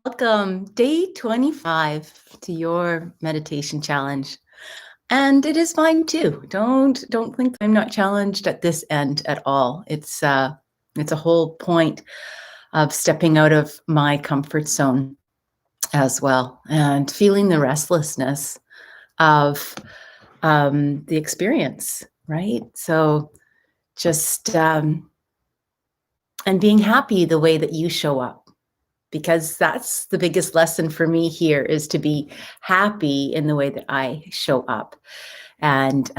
Welcome, day 25 to your meditation challenge. And it is mine too. Don't think I'm not challenged at this end at all. It's a whole point of stepping out of my comfort zone as well and feeling the restlessness of the experience, right? So just and being happy the way that you show up, because that's the biggest lesson for me here, is to be happy in the way that I show up. And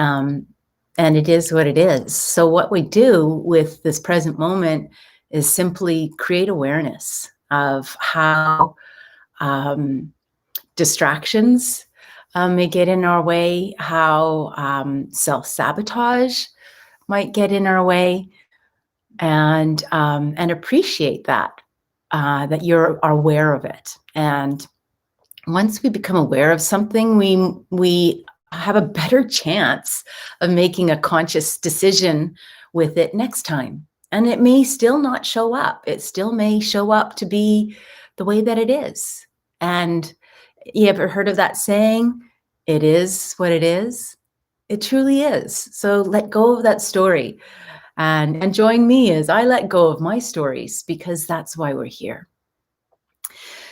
it is what it is. So what we do with this present moment is simply create awareness of how distractions may get in our way, how self-sabotage might get in our way, and appreciate that you're aware of it. And once we become aware of something, we have a better chance of making a conscious decision with it next time. And it may still not show up. It still may show up to be the way that it is. And you ever heard of that saying, it is what it is? It truly is. So let go of that story. And join me as I let go of my stories, because that's why we're here.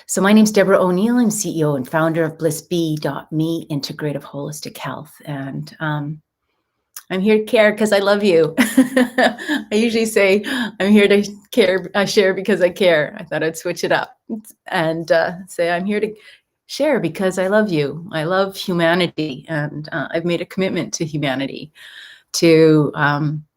So my name's Deborah O'Neill. I'm CEO and founder of blissbee.me, Integrative Holistic Health. And I'm here to care because I love you. I usually say I'm here to share because I care. I thought I'd switch it up and say I'm here to share because I love you. I love humanity, and I've made a commitment to humanity to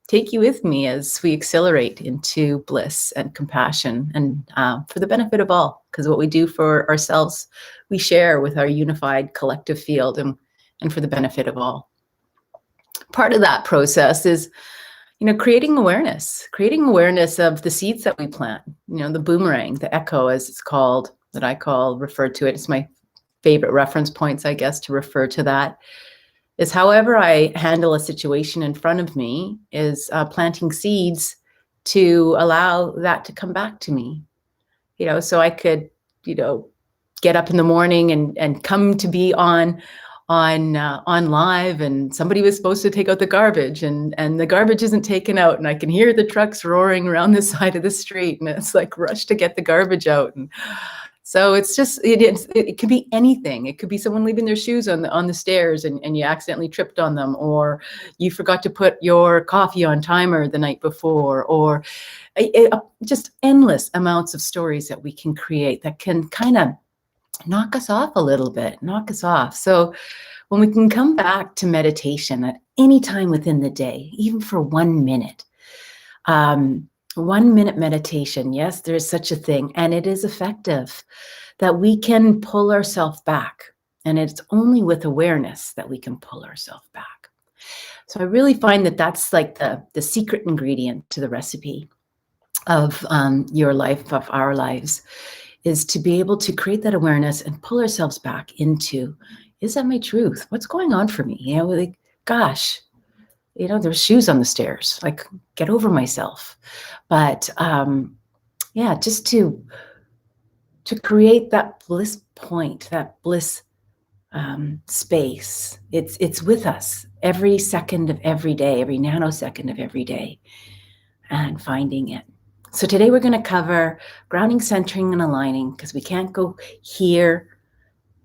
take you with me as we accelerate into bliss and compassion, and for the benefit of all, because what we do for ourselves, we share with our unified collective field, and for the benefit of all. Part of that process is, creating awareness of the seeds that we plant, the boomerang, the echo, as it's called, that I refer to it. It's my favorite reference points, I guess, to refer to that. Is however I handle a situation in front of me is planting seeds to allow that to come back to me. So I could, get up in the morning and come to be on live, and somebody was supposed to take out the garbage, and the garbage isn't taken out, and I can hear the trucks roaring around the side of the street, and it's like rush to get the garbage out. And so it's just, it could be anything. It could be someone leaving their shoes on the stairs and you accidentally tripped on them, or you forgot to put your coffee on timer the night before, or just endless amounts of stories that we can create that can kind of knock us off a little bit, So when we can come back to meditation at any time within the day, even for 1 minute, 1 minute meditation, yes, there is such a thing, and it is effective, that we can pull ourselves back. And it's only with awareness that we can pull ourselves back. So I really find that that's like the secret ingredient to the recipe of your life, of our lives, is to be able to create that awareness and pull ourselves back into, is that my truth? What's going on for me? Like, gosh, there's shoes on the stairs, like, get over myself. But just to create that bliss point, that bliss space. It's with us every second of every day, every nanosecond of every day, and finding it. So today we're going to cover grounding, centering, and aligning, because we can't go here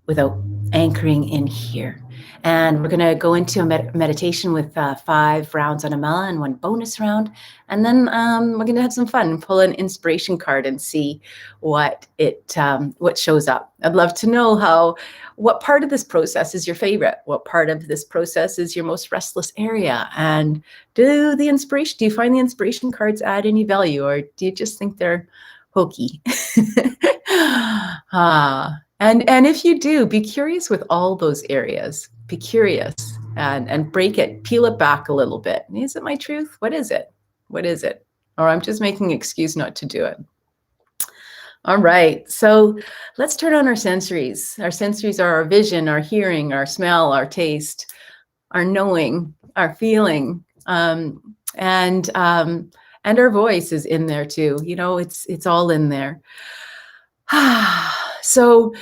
without anchoring in here. And we're going to go into a meditation with 5 rounds on Amela and 1 bonus round. And then we're going to have some fun and pull an inspiration card and see what shows up. I'd love to know what part of this process is your favorite? What part of this process is your most restless area? And do you find the inspiration cards add any value, or do you just think they're hokey? And if you do, be curious with all those areas. Be curious and break it, peel it back a little bit. Is it my truth? What is it? Or I'm just making an excuse not to do it. All right, so let's turn on our sensories. Our sensories are our vision, our hearing, our smell, our taste, our knowing, our feeling, and our voice is in there too. It's all in there. So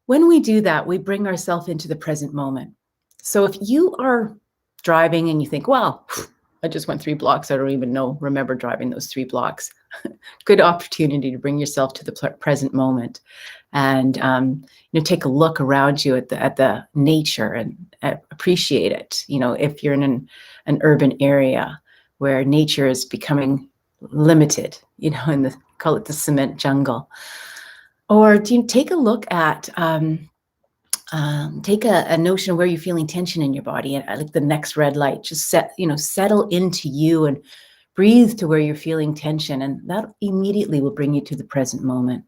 when we do that, we bring ourselves into the present moment. So if you are driving and you think, well, I just went 3 blocks, I don't even remember driving those 3 blocks. Good opportunity to bring yourself to the present moment, and take a look around you at the nature and appreciate it. If you're in an urban area where nature is becoming limited, and call it the cement jungle, or do you take a look at take a notion of where you're feeling tension in your body, and like the next red light, just settle into you and breathe to where you're feeling tension, and that immediately will bring you to the present moment.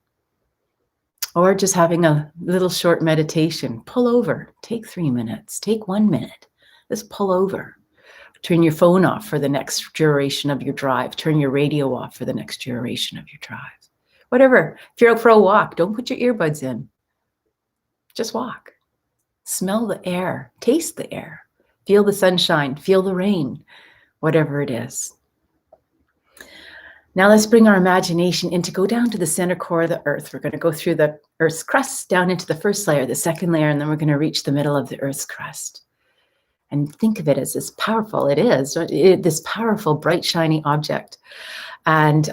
Or just having a little short meditation, pull over, take 3 minutes, take 1 minute, just pull over. Turn your phone off for the next duration of your drive. Turn your radio off for the next duration of your drive. Whatever. If you're out for a walk, don't put your earbuds in. Just walk. Smell the air. Taste the air. Feel the sunshine. Feel the rain. Whatever it is. Now let's bring our imagination in to go down to the center core of the earth. We're going to go through the Earth's crust down into the first layer, the second layer, and then we're going to reach the middle of the Earth's crust. And think of it as this powerful, this powerful, bright, shiny object. And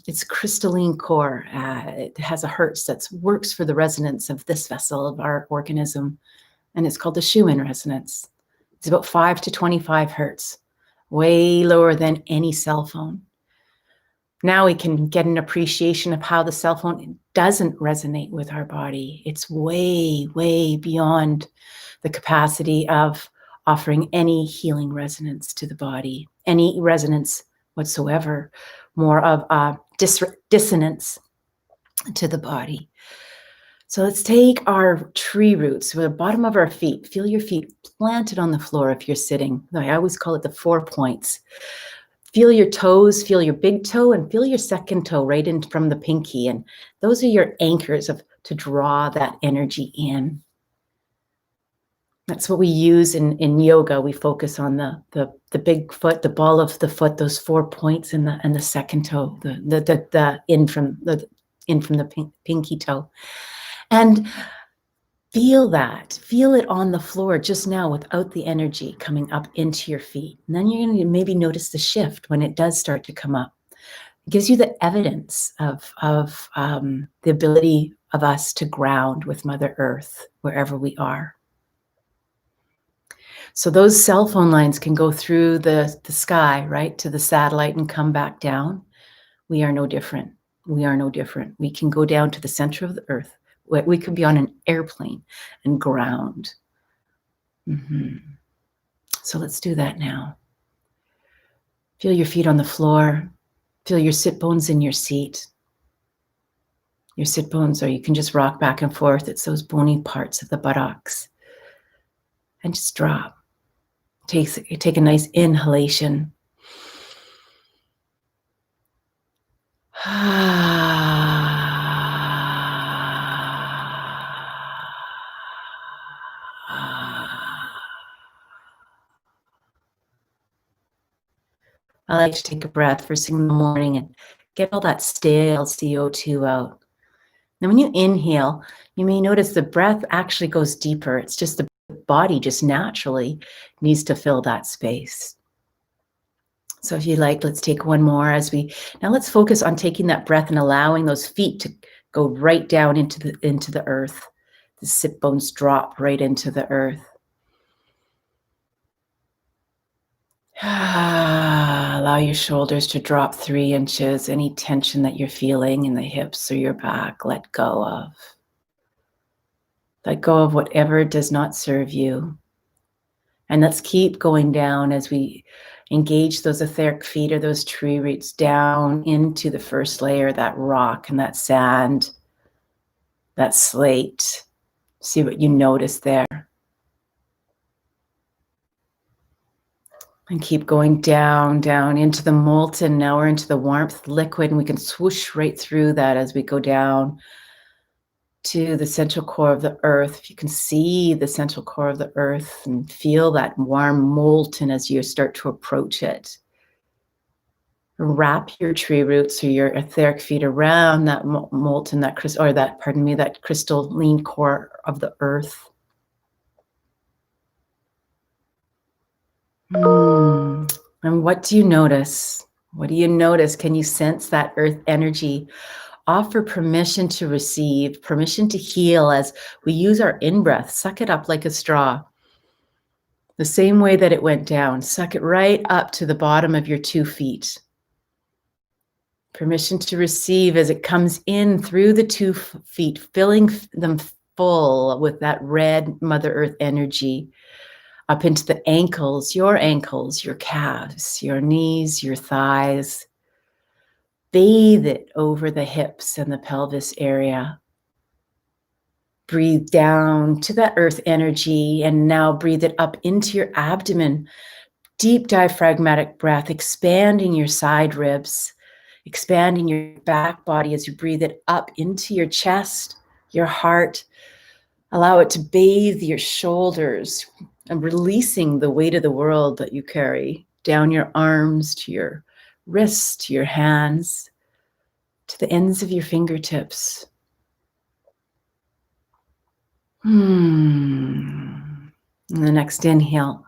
it's crystalline core. It has a hertz that works for the resonance of this vessel of our organism. And it's called the Schumann resonance. It's about 5 to 25 hertz, way lower than any cell phone. Now we can get an appreciation of how the cell phone doesn't resonate with our body. It's way, way beyond the capacity of offering any healing resonance to the body, any resonance whatsoever, more of a dissonance to the body. So let's take our tree roots, the bottom of our feet. Feel your feet planted on the floor if you're sitting. I always call it the 4 points. Feel your toes, feel your big toe, and feel your second toe right in from the pinky. And those are your anchors to draw that energy in. That's what we use in yoga. We focus on the big foot, the ball of the foot, those 4 points, and the second toe, the in from the pinky toe, and feel it on the floor just now without the energy coming up into your feet. And then you're going to maybe notice the shift when it does start to come up. It gives you the evidence of the ability of us to ground with Mother Earth wherever we are. So those cell phone lines can go through the sky, right, to the satellite and come back down. We are no different. We are no different. We can go down to the center of the earth. We could be on an airplane and ground. So let's do that now. Feel your feet on the floor. Feel your sit bones in your seat. Your sit bones, or you can just rock back and forth. It's those bony parts of the buttocks. And just drop. Take a nice inhalation. I like to take a breath first thing in the morning and get all that stale CO2 out. Now, when you inhale, you may notice the breath actually goes deeper. It's just the body just naturally needs to fill that space. So if you like, let's take one more now let's focus on taking that breath and allowing those feet to go right down into the earth. The sit bones drop right into the earth. Allow your shoulders to drop 3 inches. Any tension that you're feeling in the hips or your back, let go of. Let go of whatever does not serve you. And let's keep going down as we engage those etheric feet or those tree roots down into the first layer, that rock and that sand, that slate. See what you notice there. And keep going down into the molten. Now we're into the warmth liquid, and we can swoosh right through that as we go down to the central core of the earth. If you can see the central core of the earth and feel that warm molten as you start to approach it. Wrap your tree roots or your etheric feet around that molten, that that crystalline core of the earth. And what do you notice? What do you notice? Can you sense that earth energy? Offer permission to receive, permission to heal as we use our in-breath. Suck it up like a straw. The same way that it went down. Suck it right up to the bottom of your 2 feet. Permission to receive as it comes in through the 2 feet, filling them full with that red Mother Earth energy, up into the ankles, your calves, your knees, your thighs. Bathe it over the hips and the pelvis area. Breathe down to that earth energy and now breathe it up into your abdomen. Deep diaphragmatic breath, expanding your side ribs, expanding your back body as you breathe it up into your chest, your heart. Allow it to bathe your shoulders and releasing the weight of the world that you carry down your arms to your wrists, to your hands, to the ends of your fingertips. And the next inhale,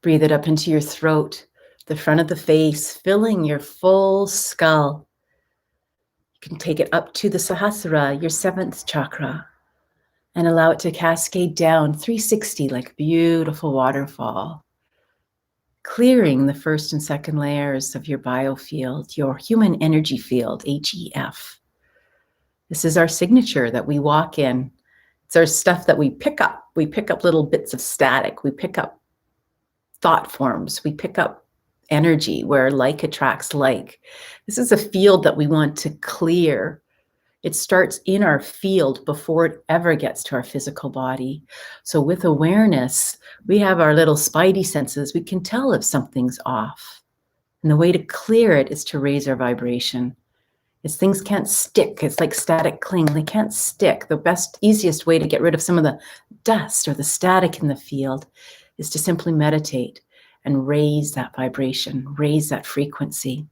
breathe it up into your throat, the front of the face, filling your full skull. You can take it up to the Sahasrara, your 7th chakra, and allow it to cascade down 360 like a beautiful waterfall, clearing the first and second layers of your biofield, your human energy field, HEF. This is our signature that we walk in. It's our stuff that we pick up. We pick up little bits of static. We pick up thought forms. We pick up energy where like attracts like. This is a field that we want to clear. It starts in our field before it ever gets to our physical body. So with awareness, we have our little spidey senses. We can tell if something's off. And the way to clear it is to raise our vibration. Things can't stick. It's like static cling. They can't stick. The best, easiest way to get rid of some of the dust or the static in the field is to simply meditate and raise that vibration, raise that frequency.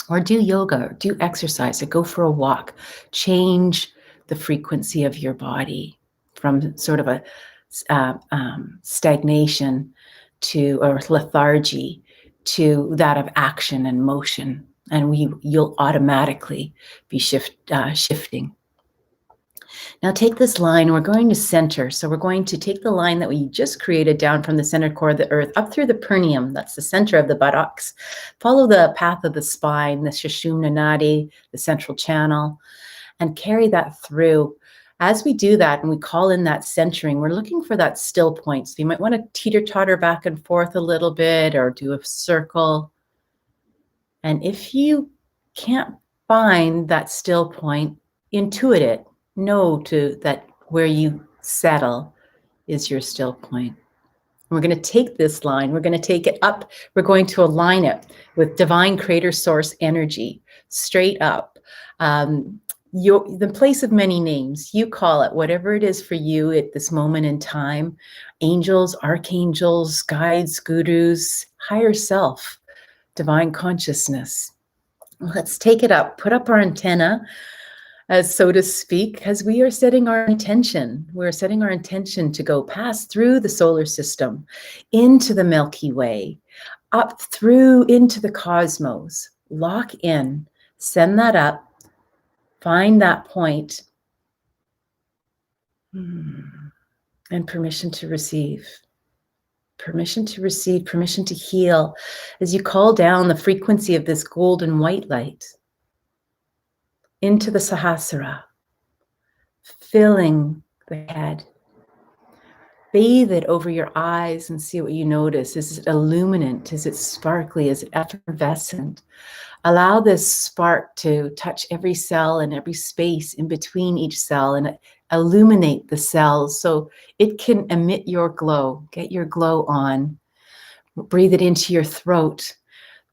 Or do yoga, or do exercise, or go for a walk. Change the frequency of your body from sort of a stagnation or lethargy to that of action and motion. And you'll automatically be shifting. Now take this line, we're going to center. So we're going to take the line that we just created down from the center core of the earth up through the perineum, that's the center of the buttocks. Follow the path of the spine, the Sushumna Nadi, the central channel, and carry that through. As we do that and we call in that centering, we're looking for that still point. So you might want to teeter-totter back and forth a little bit or do a circle. And if you can't find that still point, intuit it. Know that where you settle is your still point. We're going to take this line, we're going to take it up, we're going to align it with divine creator source energy, straight up. The place of many names, you call it whatever it is for you at this moment in time. Angels, archangels, guides, gurus, higher self, divine consciousness. Let's take it up, put up our antenna, as so to speak, as we are setting our intention. We're setting our intention to go past through the solar system, into the Milky Way, up through into the cosmos. Lock in, send that up, find that point, and permission to receive. Permission to receive, permission to heal, as you call down the frequency of this golden white light into the Sahasrara, filling the head. Bathe it over your eyes and see what you notice. Is it illuminant? Is it sparkly? Is it effervescent? Allow this spark to touch every cell and every space in between each cell and illuminate the cells so it can emit your glow. Get your glow on. Breathe it into your throat.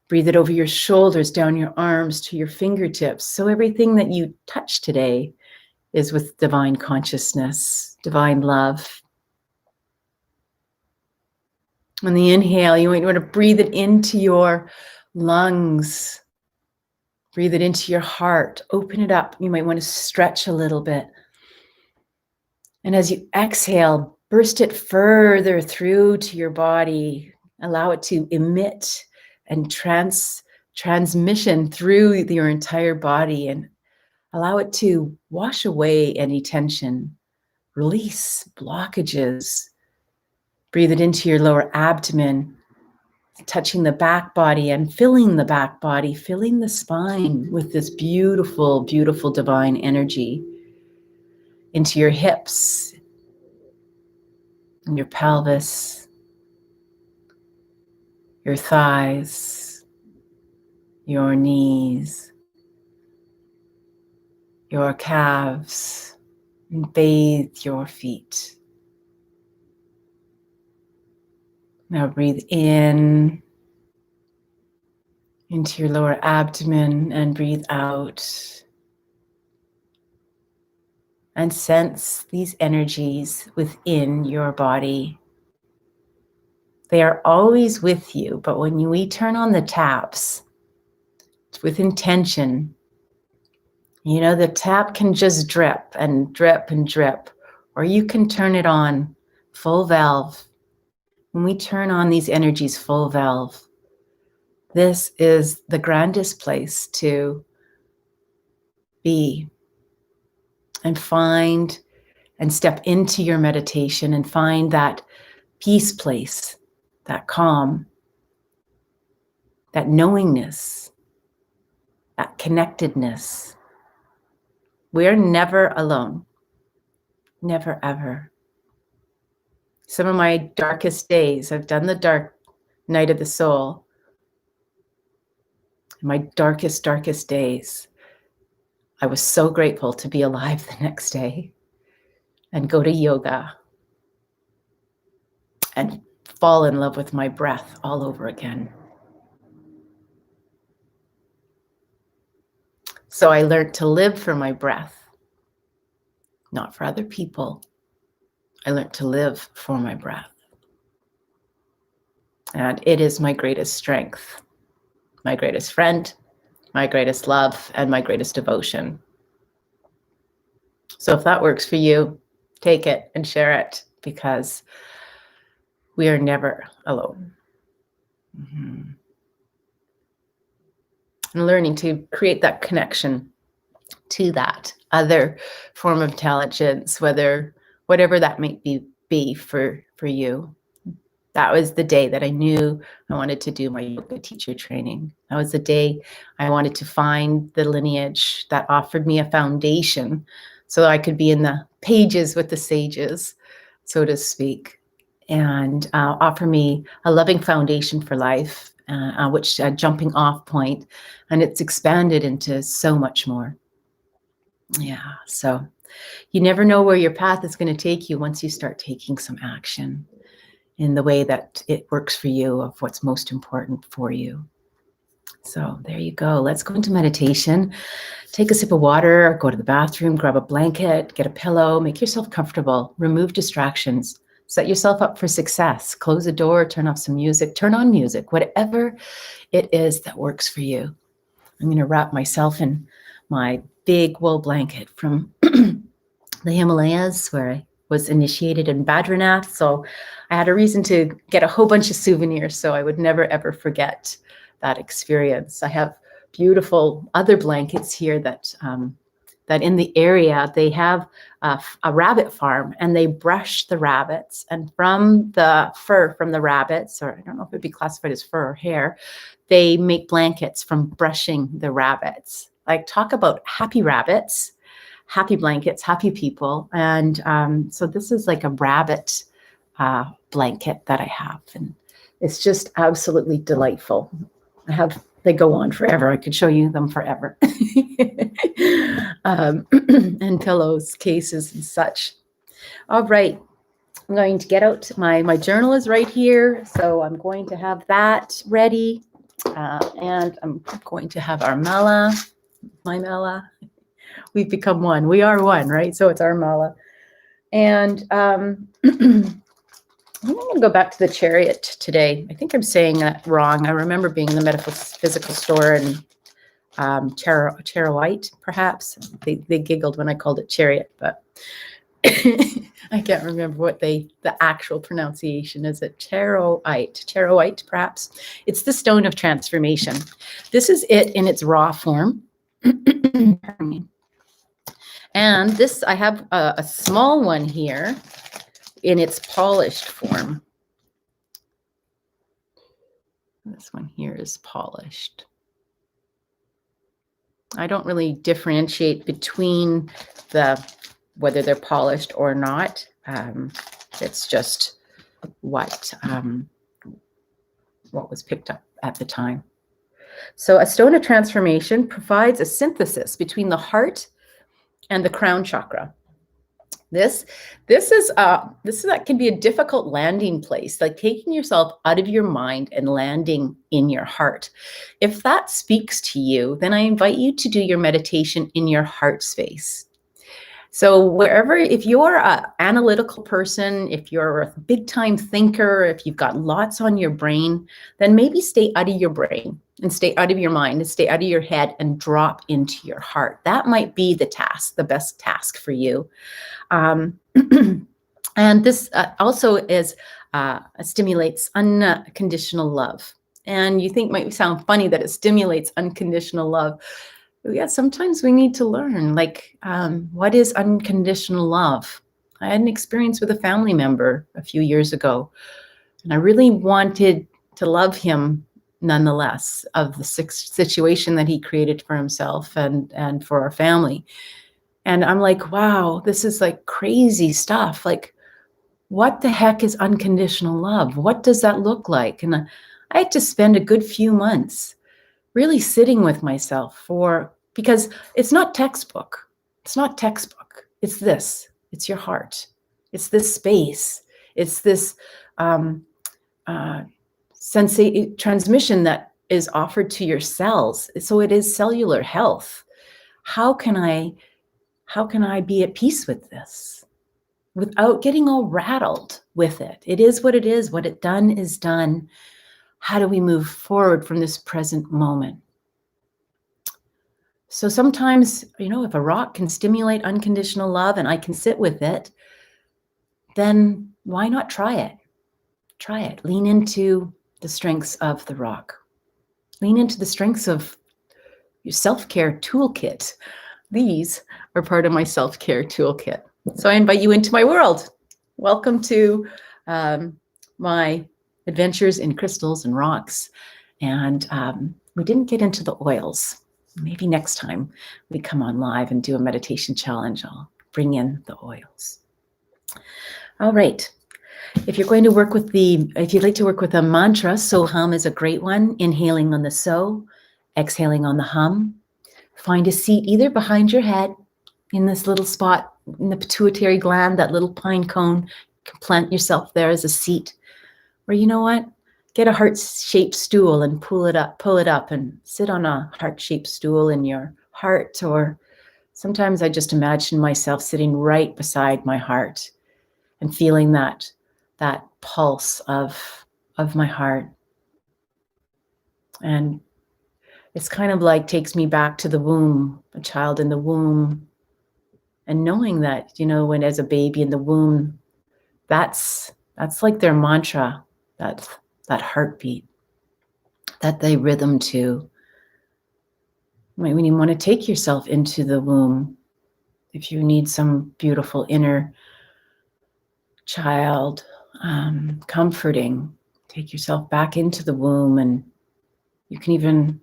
Breathe it over your shoulders, down your arms to your fingertips. So everything that you touch today is with divine consciousness, divine love. On the inhale, you want to breathe it into your lungs, Breathe it into your heart. Open it up. You might want to stretch a little bit. And as you exhale, burst it further through to your body. Allow it to emit and transmission through your entire body, and allow it to wash away any tension, release blockages. Breathe it into your lower abdomen, touching the back body and filling the back body, filling the spine with this beautiful, beautiful divine energy. Into your hips, and your pelvis, your thighs, your knees, your calves, and bathe your feet. Now breathe in into your lower abdomen and breathe out. And sense these energies within your body. They are always with you, but when we turn on the taps with intention, you know, the tap can just drip and drip and drip, or you can turn it on full valve. When we turn on these energies full valve, this is the grandest place to be and find and step into your meditation and find that peace place, that calm, that knowingness, that connectedness. We're never alone. Never, ever. Some of my darkest days, I've done the dark night of the soul. My darkest, darkest days, I was so grateful to be alive the next day and go to yoga and fall in love with my breath all over again. So I learned to live for my breath, not for other people. I learned to live for my breath. And it is my greatest strength, my greatest friend, my greatest love, and my greatest devotion. So if that works for you, take it and share it, because we are never alone. Mm-hmm. And learning to create that connection to that other form of intelligence, whatever that might be for you. That was the day that I knew I wanted to do my yoga teacher training. That was the day I wanted to find the lineage that offered me a foundation so I could be in the pages with the sages, so to speak, and offer me a loving foundation for life, which a jumping off point, and it's expanded into so much more. Yeah, so you never know where your path is going to take you once you start taking some action in the way that it works for you, of what's most important for you. So there you go. Let's go into meditation. Take a sip of water, go to the bathroom, grab a blanket, get a pillow, make yourself comfortable, remove distractions, set yourself up for success, close the door, turn off some music, turn on music, whatever it is that works for you. I'm going to wrap myself in my big wool blanket from the Himalayas, where I was initiated in Badrinath. So I had a reason to get a whole bunch of souvenirs, so I would never, ever forget that experience. I have beautiful other blankets here that in the area, they have a rabbit farm, and they brush the rabbits. And from the fur from the rabbits, or I don't know if it'd be classified as fur or hair, they make blankets from brushing the rabbits. Like, talk about happy rabbits, happy blankets, happy people. And so this is like a rabbit blanket that I have, and it's just absolutely delightful. They go on forever. I could show you them forever. And pillows, cases, and such. All right, I'm going to get out my journal is right here, so I'm going to have that ready, and I'm going to have our mala, my mala. We've become one. We are one, right? So it's our mala. And I'm going to go back to the chariot today. I think I'm saying that wrong. I remember being in the metaphysical store and charoite, perhaps. They giggled when I called it chariot, but I can't remember what the actual pronunciation is. It charoite, perhaps. It's the stone of transformation. This is it in its raw form. And this, I have a small one here in its polished form. This one here is polished. I don't really differentiate between whether they're polished or not. It's just what was picked up at the time. So a stone of transformation provides a synthesis between the heart and the crown chakra. This that can be a difficult landing place, like taking yourself out of your mind and landing in your heart. If that speaks to you, then I invite you to do your meditation in your heart space. So if you're an analytical person, if you're a big time thinker, if you've got lots on your brain, then maybe stay out of your brain and stay out of your mind and stay out of your head and drop into your heart. That might be the best task for you. And this also stimulates unconditional love. And you think it might sound funny that it stimulates unconditional love. Yeah, sometimes we need to learn, what is unconditional love? I had an experience with a family member a few years ago, and I really wanted to love him nonetheless of the situation that he created for himself and for our family. And I'm like, wow, this is like crazy stuff. Like, what the heck is unconditional love? What does that look like? And I had to spend a good few months really sitting with myself because it's not textbook. It's not textbook. It's this. It's your heart. It's this space. It's this transmission that is offered to your cells. So it is cellular health. How can I be at peace with this without getting all rattled with it? It is what it is. What it done is done. How do we move forward from this present moment? So sometimes, if a rock can stimulate unconditional love and I can sit with it, then why not try it? Try it. Lean into the strengths of the rock. Lean into the strengths of your self-care toolkit. These are part of my self-care toolkit. So I invite you into my world. Welcome to my adventures in crystals and rocks. And we didn't get into the oils. Maybe next time we come on live and do a meditation challenge, I'll bring in the oils. All right. If you'd like to work with a mantra, so hum is a great one. Inhaling on the so, exhaling on the hum. Find a seat either behind your head in this little spot in the pituitary gland, that little pine cone. You can plant yourself there as a seat. Or you know what? Get a heart-shaped stool and pull it up and sit on a heart-shaped stool in your heart. Or sometimes I just imagine myself sitting right beside my heart and feeling that pulse of my heart. And it's kind of like takes me back to the womb, a child in the womb, and knowing that, when as a baby in the womb, that's like their mantra, that heartbeat, that they rhythm to. When you want to take yourself into the womb, if you need some beautiful inner child comforting, take yourself back into the womb, and you can even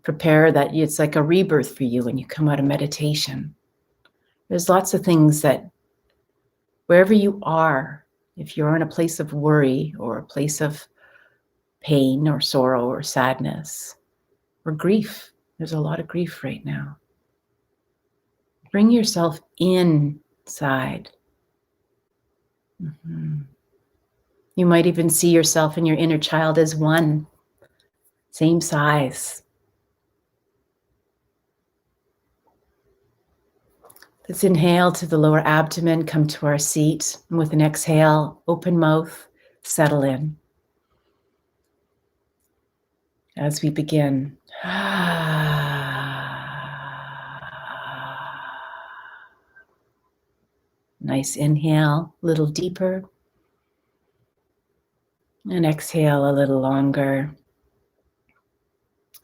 prepare that it's like a rebirth for you when you come out of meditation. There's lots of things that wherever you are, if you're in a place of worry or a place of pain or sorrow or sadness or grief, there's a lot of grief right now. Bring yourself inside. Mm-hmm. You might even see yourself and your inner child as one, same size. Let's inhale to the lower abdomen, come to our seat, and with an exhale, open mouth, settle in. As we begin. Nice inhale, a little deeper. And exhale a little longer.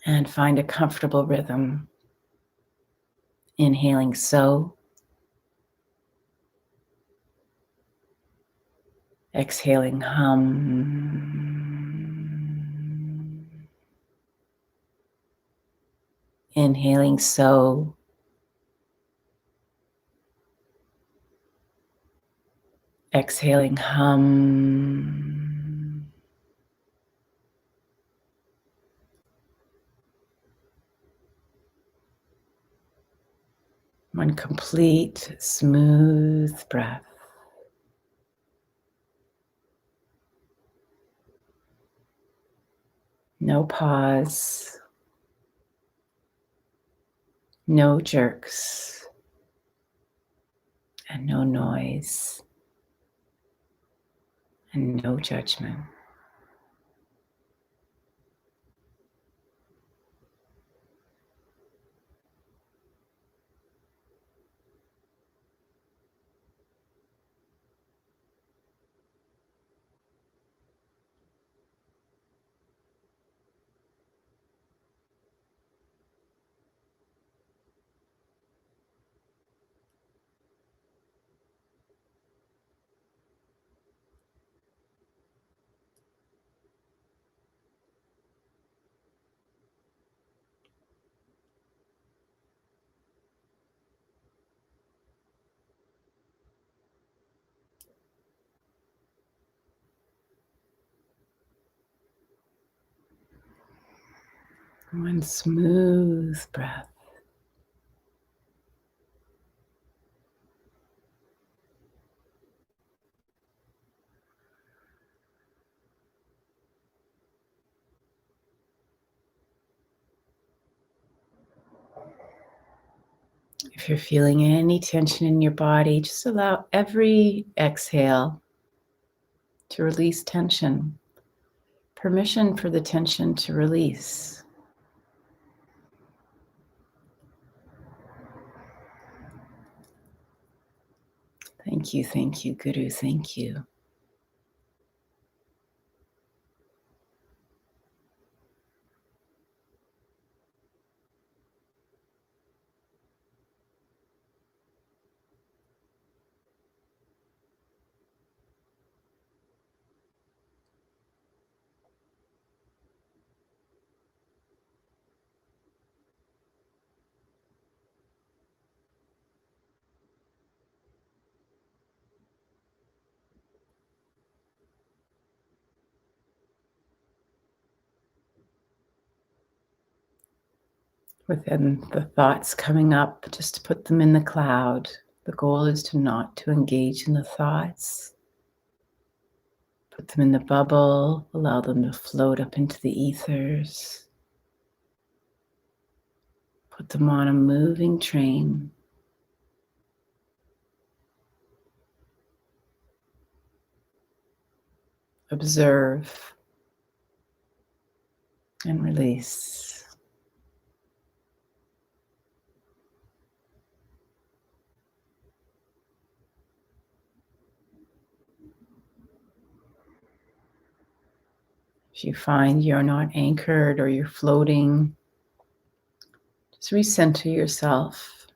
And find a comfortable rhythm. Inhaling so. Exhaling hum. Inhaling so. Exhaling hum. One complete, smooth breath. No pause. No jerks. And no noise. And no judgment. One smooth breath. If you're feeling any tension in your body, just allow every exhale to release tension. Permission for the tension to release. Thank you, Guru, thank you. Within the thoughts coming up, just put them in the cloud. The goal is to not to engage in the thoughts. Put them in the bubble, allow them to float up into the ethers. Put them on a moving train. Observe and release. If you find you're not anchored or you're floating, just recenter yourself.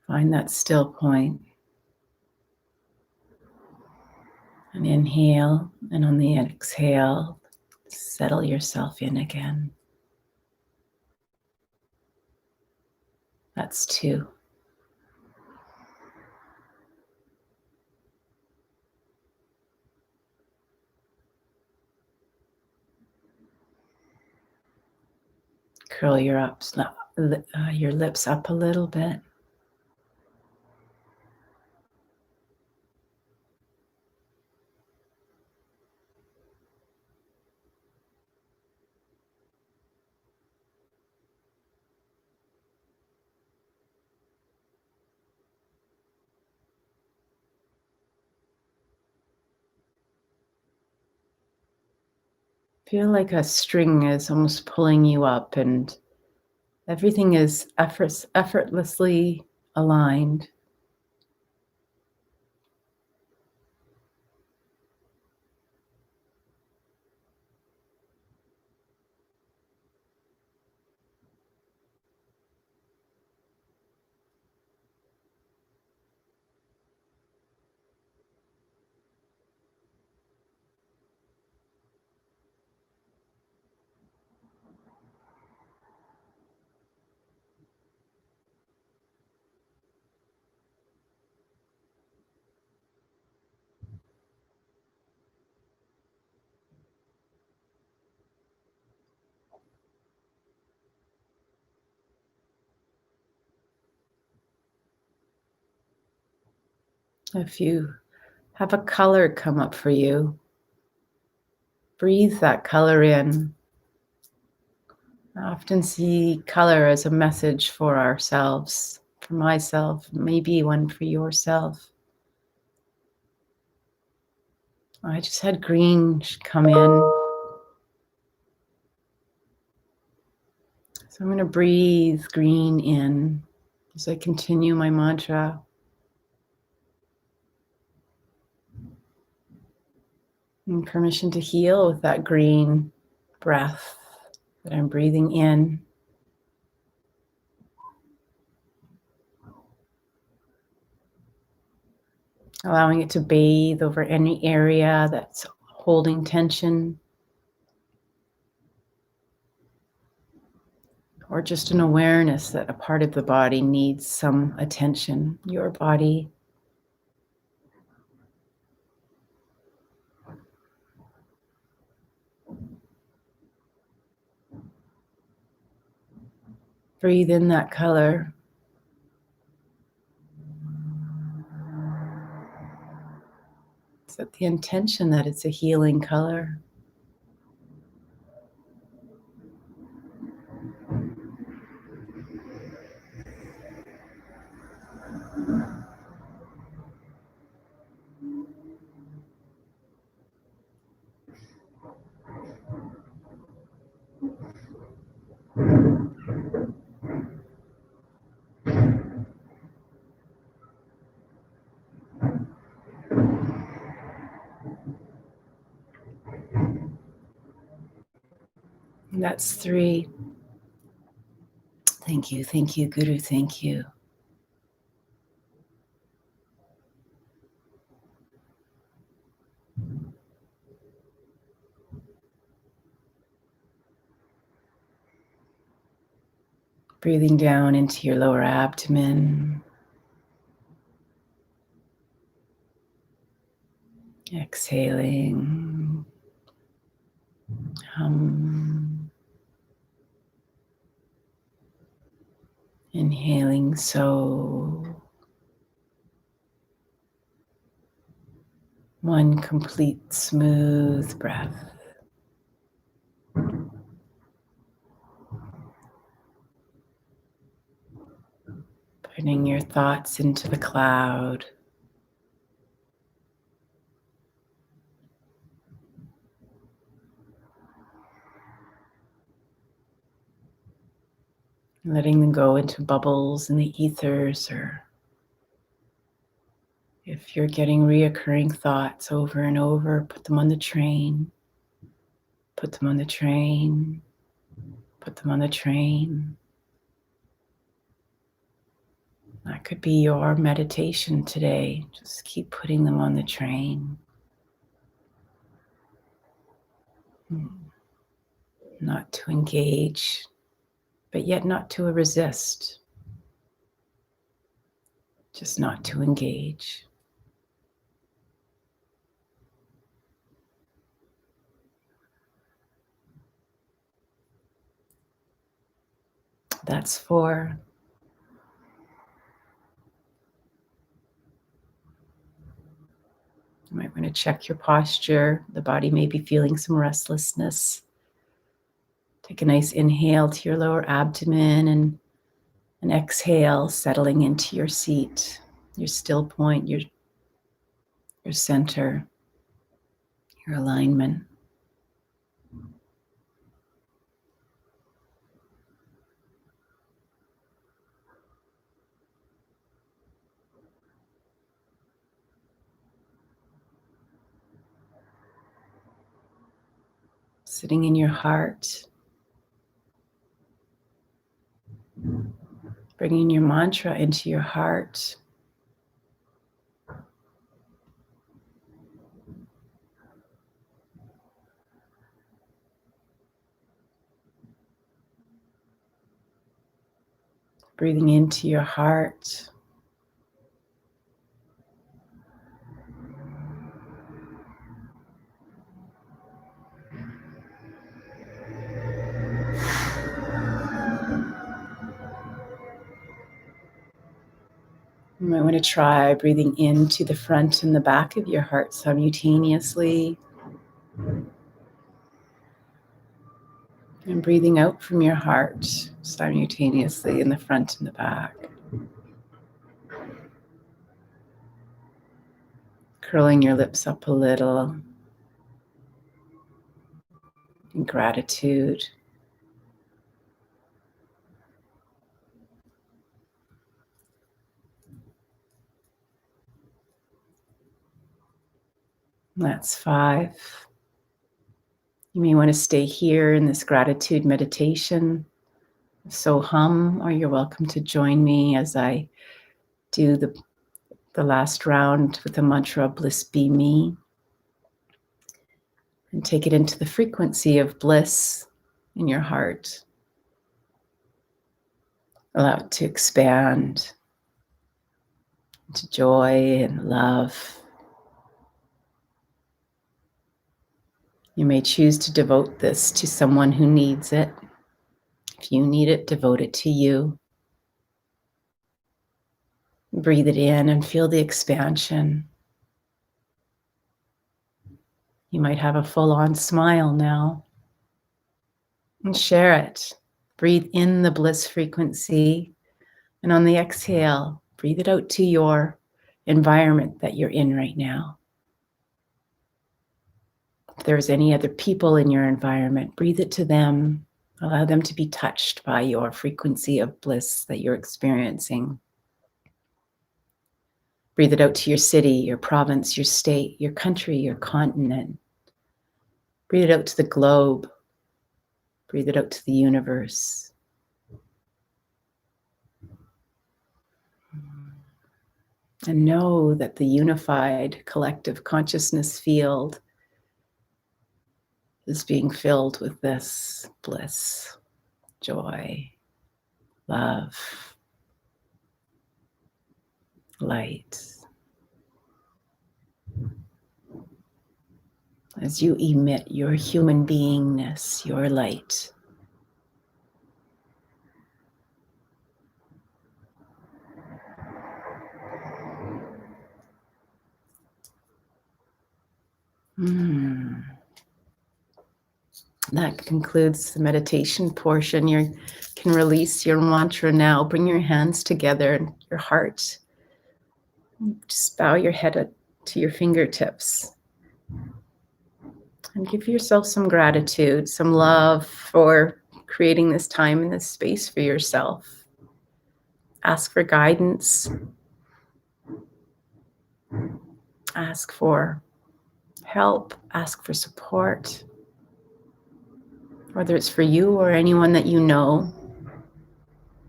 Find that still point. And inhale, and on the exhale, settle yourself in again. That's 2. Curl your lips up a little bit. If Feel like a string is almost pulling you up, and everything is effortlessly aligned. If you have a color come up for you, breathe that color in. I often see color as a message for ourselves, for myself, maybe one for yourself. I just had green come in. So I'm going to breathe green in as I continue my mantra. And permission to heal with that green breath that I'm breathing in. Allowing it to bathe over any area that's holding tension, or just an awareness that a part of the body needs some attention. Your body. Breathe in that color. Set the intention that it's a healing color. And that's 3. Thank you, Guru, thank you. Breathing down into your lower abdomen. Exhaling. Hum. Inhaling so. One complete smooth breath. Putting your thoughts into the cloud. Letting them go into bubbles in the ethers, or if you're getting reoccurring thoughts over and over, put them on the train. Put them on the train. Put them on the train. That could be your meditation today. Just keep putting them on the train. Not to engage, but yet not to resist. Just not to engage. That's 4. You might want to check your posture. The body may be feeling some restlessness. Take a nice inhale to your lower abdomen and an exhale, settling into your seat, your still point, your center, your alignment. sitting in your heart, bringing your mantra into your heart. Breathing into your heart. You might want to try breathing into the front and the back of your heart simultaneously. And breathing out from your heart simultaneously in the front and the back. Curling your lips up a little in gratitude. That's 5. You may want to stay here in this gratitude meditation. So hum, or you're welcome to join me as I do the last round with the mantra Bliss Be Me. And take it into the frequency of bliss in your heart. Allow it to expand into joy and love. You may choose to devote this to someone who needs it. If you need it, devote it to you. Breathe it in and feel the expansion. You might have a full-on smile now. And share it. Breathe in the bliss frequency. And on the exhale, breathe it out to your environment that you're in right now. If there's any other people in your environment, breathe it to them. Allow them to be touched by your frequency of bliss that you're experiencing. Breathe it out to your city, your province, your state, your country, your continent. Breathe it out to the globe. Breathe it out to the universe. And know that the unified collective consciousness field is being filled with this bliss, joy, love, light. As you emit your human beingness, your light. That concludes the meditation portion. You can release your mantra now. Bring your hands together and your heart. Just bow your head to your fingertips. And give yourself some gratitude, some love for creating this time and this space for yourself. Ask for guidance. Ask for help. Ask for support. Whether it's for you or anyone that you know.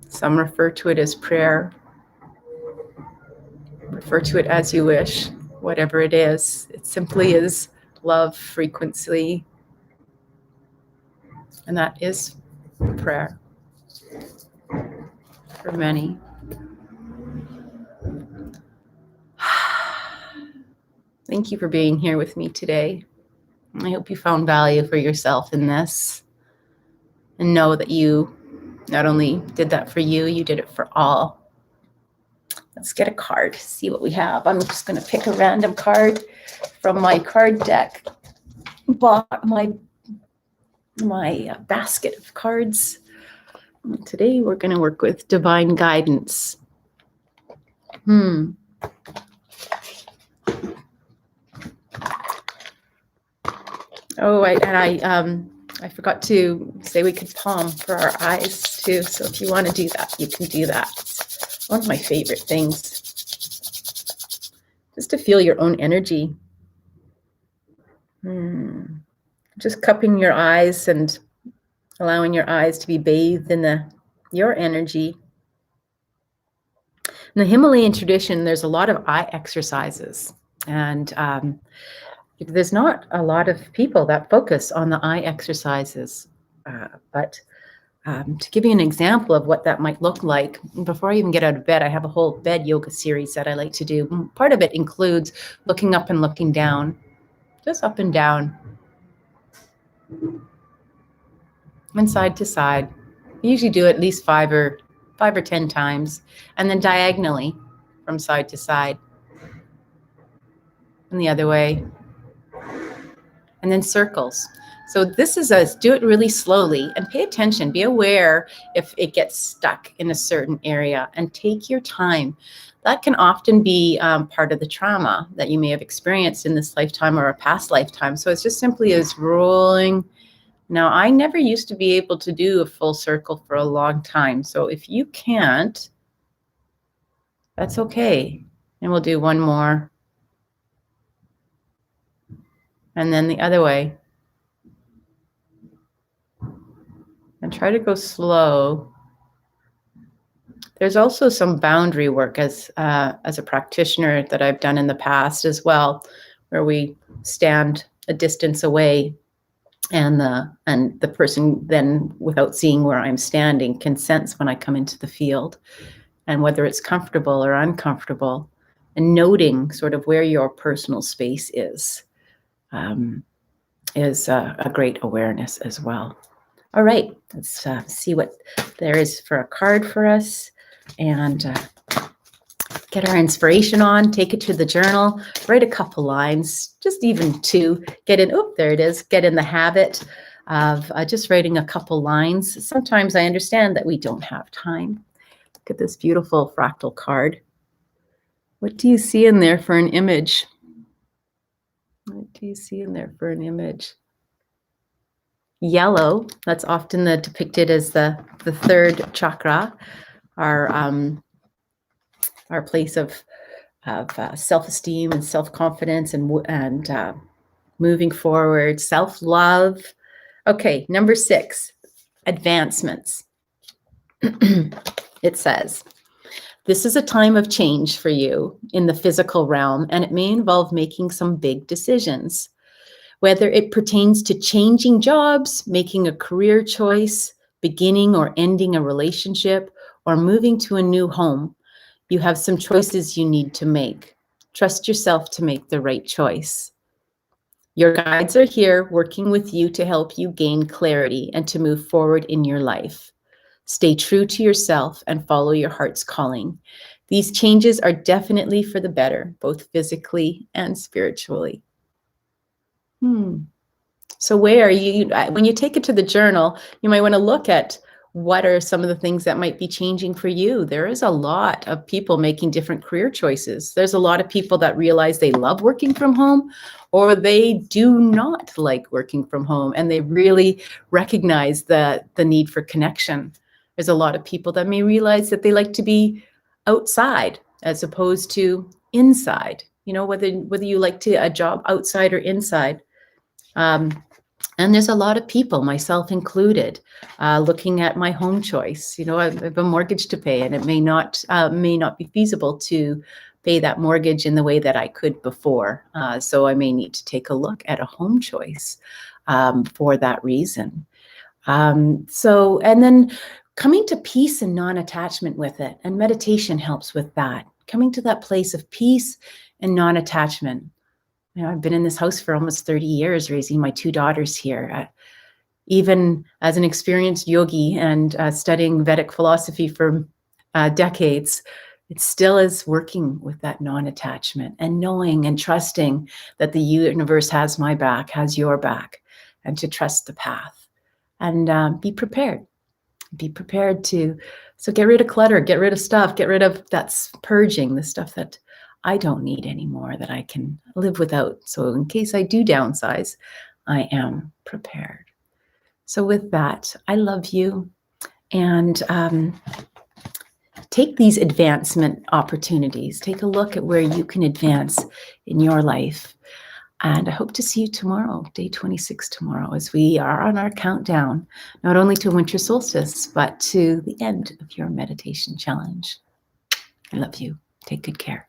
Some refer to it as prayer. Refer to it as you wish. Whatever it is, it simply is love frequency. And that is prayer for many. Thank you for being here with me today. I hope you found value for yourself in this. And know that you not only did that for you, you did it for all. Let's get a card, see what we have. I'm just going to pick a random card from my card deck. Bought my basket of cards. And today we're going to work with divine guidance. Oh, I forgot to say we could palm for our eyes too. So if you want to do that, you can do that. It's one of my favorite things. Just to feel your own energy. Just cupping your eyes and allowing your eyes to be bathed in your energy. In the Himalayan tradition, there's a lot of eye exercises, and there's not a lot of people that focus on the eye exercises. But to give you an example of what that might look like, before I even get out of bed, I have a whole bed yoga series that I like to do. Part of it includes looking up and looking down, just up and down, and side to side. I usually do at least 5 or 10 times, and then diagonally from side to side, and the other way, and then circles. So this is do it really slowly and pay attention. Be aware if it gets stuck in a certain area, and take your time. That can often be part of the trauma that you may have experienced in this lifetime or a past lifetime. So it's just simply as rolling. Now, I never used to be able to do a full circle for a long time. So if you can't, that's okay. And we'll do one more. And then the other way. And try to go slow. There's also some boundary work as a practitioner that I've done in the past as well, where we stand a distance away, and the person then, without seeing where I'm standing, can sense when I come into the field, and whether it's comfortable or uncomfortable, and noting sort of where your personal space is a great awareness as well. All right, let's see what there is for a card for us, and get our inspiration on. Take it to the journal, write a couple lines, just even 2. Get in, oh, there it is. Get in the habit of just writing a couple lines. Sometimes I understand that we don't have time. Look at this beautiful fractal card. What do you see in there for an image? What do you see in there for an image? Yellow, that's often depicted as the 3rd chakra, our place of self-esteem and self-confidence and moving forward, self-love. Okay, number 6, advancements. It says, this is a time of change for you in the physical realm, and it may involve making some big decisions. Whether it pertains to changing jobs, making a career choice, beginning or ending a relationship, or moving to a new home, you have some choices you need to make. Trust yourself to make the right choice. Your guides are here working with you to help you gain clarity and to move forward in your life. Stay true to yourself and follow your heart's calling. These changes are definitely for the better, both physically and spiritually. So where when you take it to the journal, you might want to look at what are some of the things that might be changing for you. There is a lot of people making different career choices. There's a lot of people that realize they love working from home, or they do not like working from home, and they really recognize the need for connection. There's a lot of people that may realize that they like to be outside as opposed to inside. You know, whether you like a job outside or inside. And there's a lot of people, myself included, looking at my home choice. You know, I have a mortgage to pay, and it may not be feasible to pay that mortgage in the way that I could before. So I may need to take a look at a home choice for that reason. And then coming to peace and non-attachment with it, and meditation helps with that. Coming to that place of peace and non-attachment. You know, I've been in this house for almost 30 years, raising my 2 daughters here. Even as an experienced yogi and studying Vedic philosophy for decades, it still is working with that non-attachment and knowing and trusting that the universe has my back, has your back, and to trust the path and be prepared. Be prepared to, so get rid of clutter, get rid of stuff, get rid of that's purging the stuff that I don't need anymore, that I can live without. So in case I do downsize, I am prepared. So with that, I love you, and take these advancement opportunities. Take a look at where you can advance in your life. And I hope to see you tomorrow, day 26 tomorrow, as we are on our countdown, not only to winter solstice, but to the end of your meditation challenge. I love you. Take good care.